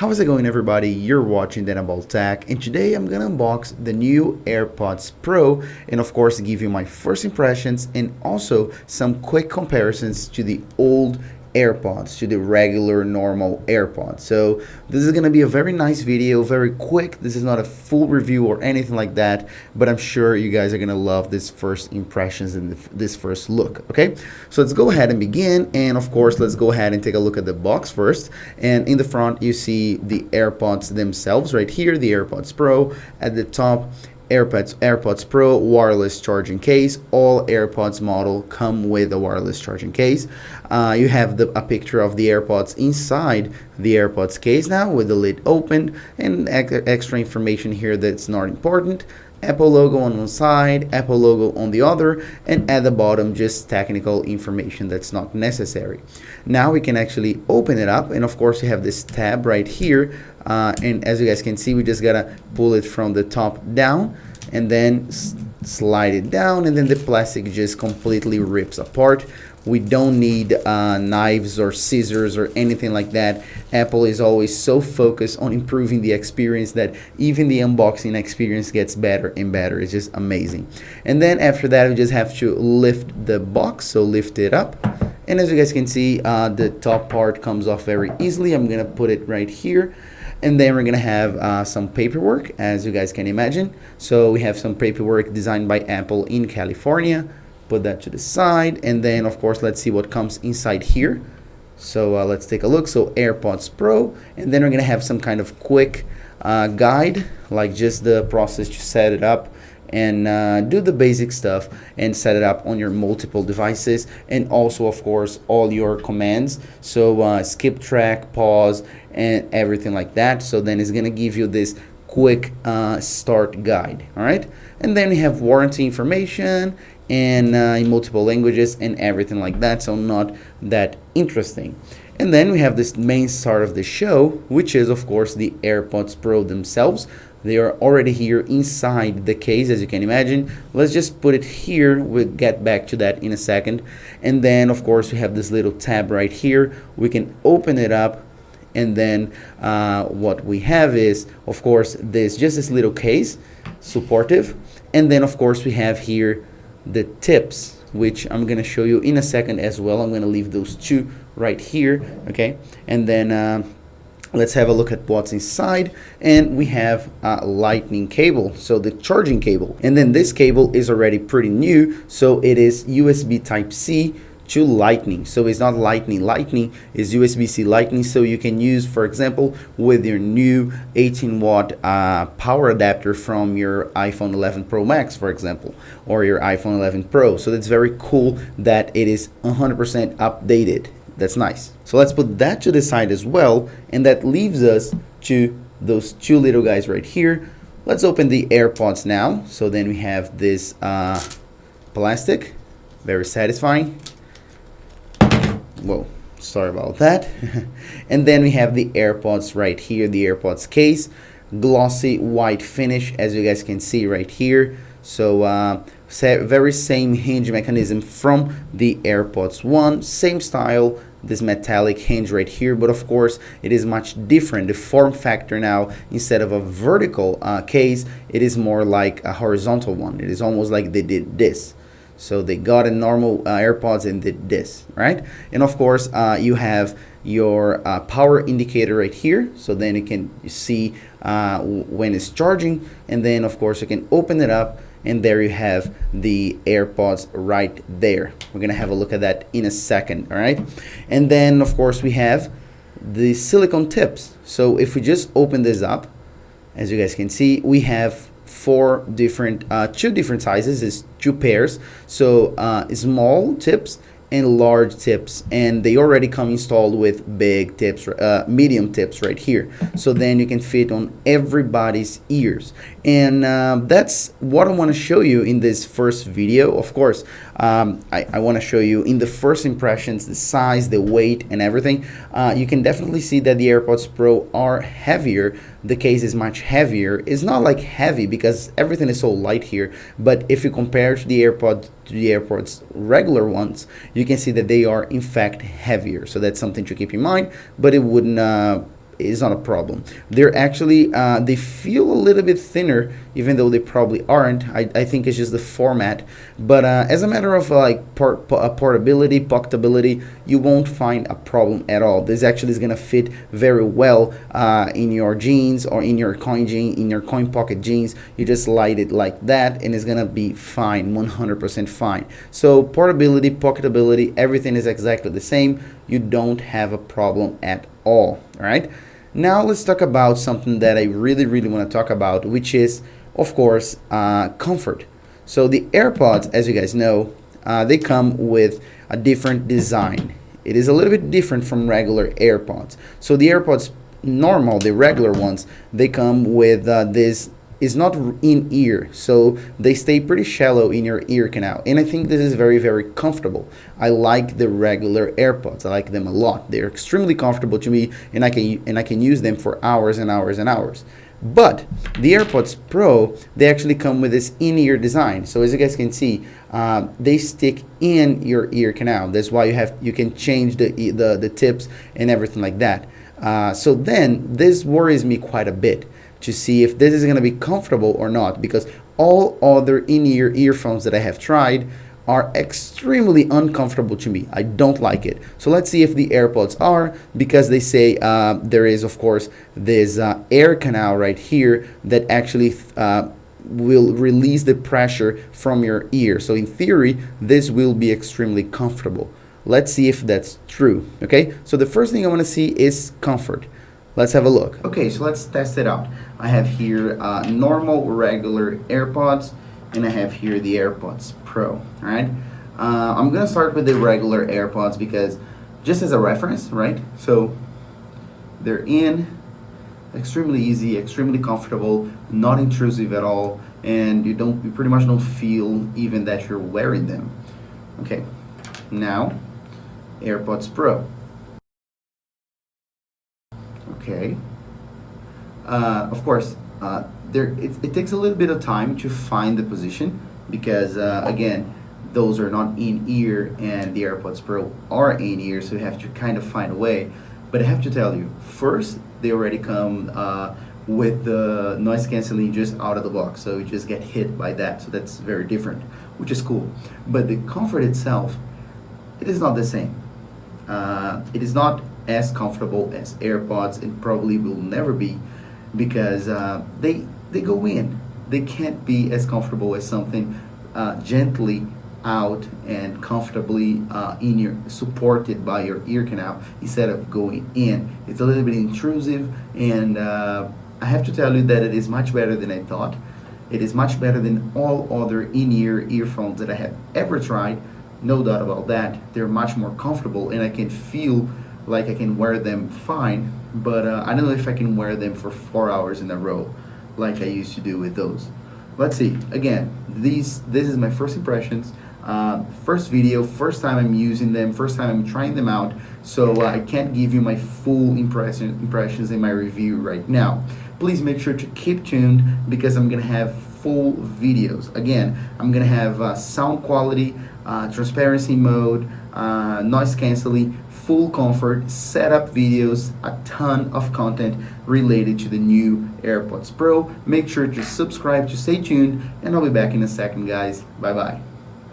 How's it going, everybody? You're watching Denable Tech, and today I'm gonna unbox the new AirPods Pro and of course give you my first impressions and also some quick comparisons to the old AirPods, to the regular normal AirPods. So this is gonna be a very nice video, very quick. This is not a full review or anything like that, but I'm sure you guys are gonna love this first impressions and this first look. Okay, so let's go ahead and begin, and of course let's go ahead and take a look at the box first. And in the front you see the AirPods themselves right here, the AirPods Pro. At the top, AirPods Pro wireless charging case. All AirPods model come with a wireless charging case. You have a picture of the AirPods inside the AirPods case now with the lid open, and extra information here that's not important. Apple logo on one side, Apple logo on the other, and at the bottom just technical information that's not necessary. Now we can actually open it up, and of course you have this tab right here, and as you guys can see, we just gotta pull it from the top down and then slide it down, and then the plastic just completely rips apart. We don't need knives or scissors or anything like that. Apple is always so focused on improving the experience that even the unboxing experience gets better and better. It's just amazing. And then after that, we just have to lift the box, so lift it up. And as you guys can see, the top part comes off very easily. I'm gonna put it right here. And then we're gonna have some paperwork, as you guys can imagine. So we have some paperwork designed by Apple in California. Put that to the side, and then of course let's see what comes inside here. So let's take a look. So AirPods Pro, and then we're gonna have some kind of quick guide, like just the process to set it up and do the basic stuff and set it up on your multiple devices, and also of course all your commands, so skip track, pause, and everything like that. So then it's gonna give you this quick start guide. All right, and then we have warranty information and in multiple languages and everything like that, so not that interesting. And then we have this main star of the show, which is of course the AirPods Pro themselves. They are already here inside the case, as you can imagine. Let's just put it here. We'll get back to that in a second. And then of course we have this little tab right here. We can open it up, and then what we have is of course this little case, supportive. And then of course we have here the tips, which I'm gonna show you in a second as well. I'm gonna leave those two right here, okay? And then let's have a look at what's inside. And we have a lightning cable, so the charging cable. And then this cable is already pretty new, so it is USB Type-C to Lightning. So it's not Lightning, it's USB-C Lightning, so you can use, for example, with your new 18-watt power adapter from your iPhone 11 Pro Max, for example, or your iPhone 11 Pro. So that's very cool that it is 100% updated. That's nice. So let's put that to the side as well, and that leaves us to those two little guys right here. Let's open the AirPods now. So then we have this plastic, very satisfying. Whoa, sorry about that. And then we have the AirPods right here, the AirPods case, glossy white finish, as you guys can see right here. So very same hinge mechanism from the AirPods 1, same style, this metallic hinge right here, but of course it is much different. The form factor now, instead of a vertical case, it is more like a horizontal one. It is almost like they did this. So they got a normal AirPods and did this, right? And of course, you have your power indicator right here. So then you can see when it's charging. And then of course you can open it up, and there you have the AirPods right there. We're gonna have a look at that in a second, all right? And then of course we have the silicone tips. So if we just open this up, as you guys can see, we have two different sizes, is two pairs, so small tips and large tips, and they already come installed with big tips, medium tips right here, so then you can fit on everybody's ears. And that's what I want to show you in this first video. Of course, I want to show you in the first impressions the size, the weight, and everything. You can definitely see that the AirPods Pro are heavier. The case is much heavier. It's not like heavy because everything is so light here, but if you compare to the AirPods regular ones, you can see that they are in fact heavier. So that's something to keep in mind, but it wouldn't is not a problem. They're actually they feel a little bit thinner, even though they probably aren't. I think it's just the format. But as a matter of portability, pocketability, you won't find a problem at all. This actually is gonna fit very well in your jeans or in your coin pocket jeans. You just slide it like that, and it's gonna be fine, 100% fine. So portability, pocketability, everything is exactly the same. You don't have a problem at all right? Now let's talk about something that I really want to talk about, which is, of course, comfort. So the AirPods, as you guys know, they come with a different design. It is a little bit different from regular AirPods. So the AirPods normal, the regular ones, they come with this is not in ear, so they stay pretty shallow in your ear canal, and I think this is very comfortable. I like the regular AirPods. I like them a lot. They're extremely comfortable to me, and I can use them for hours and hours and hours. But the AirPods Pro, they actually come with this in-ear design. So as you guys can see, they stick in your ear canal. That's why you can change the tips and everything like that. So then this worries me quite a bit to see if this is going to be comfortable or not, because all other in-ear earphones that I have tried are extremely uncomfortable to me. I don't like it. So let's see if the AirPods are, because they say there is, of course, this air canal right here that actually will release the pressure from your ear. So in theory, this will be extremely comfortable. Let's see if that's true. Okay, so the first thing I want to see is comfort. Let's have a look. Okay, so let's test it out. I have here normal, regular AirPods, and I have here the AirPods Pro. All right, I'm gonna start with the regular AirPods because just as a reference, right? So they're in, extremely easy, extremely comfortable, not intrusive at all, and you pretty much don't feel even that you're wearing them. Okay, now AirPods Pro. Okay. Of course, it takes a little bit of time to find the position because again, those are not in ear, and the AirPods Pro are in ear, so you have to kind of find a way. But I have to tell you, first, they already come with the noise canceling just out of the box, so you just get hit by that. So that's very different, which is cool. But the comfort itself, it is not the same. It is not as comfortable as AirPods, and probably will never be, because they go in. They can't be as comfortable as something gently out and comfortably in your supported by your ear canal instead of going in. It's a little bit intrusive, and I have to tell you that it is much better than I thought. It is much better than all other in-ear earphones that I have ever tried. No doubt about that. They're much more comfortable, and I can feel like I can wear them fine, but I don't know if I can wear them for 4 hours in a row like I used to do with those. Let's see. Again, this is my first impressions, first video, first time I'm using them, first time I'm trying them out, so I can't give you my full impressions in my review right now. Please make sure to keep tuned, because I'm gonna have full videos. Again, I'm gonna have sound quality, transparency mode, noise canceling, full comfort, setup videos, a ton of content related to the new AirPods Pro. Make sure to subscribe, to stay tuned, and I'll be back in a second, guys. Bye bye.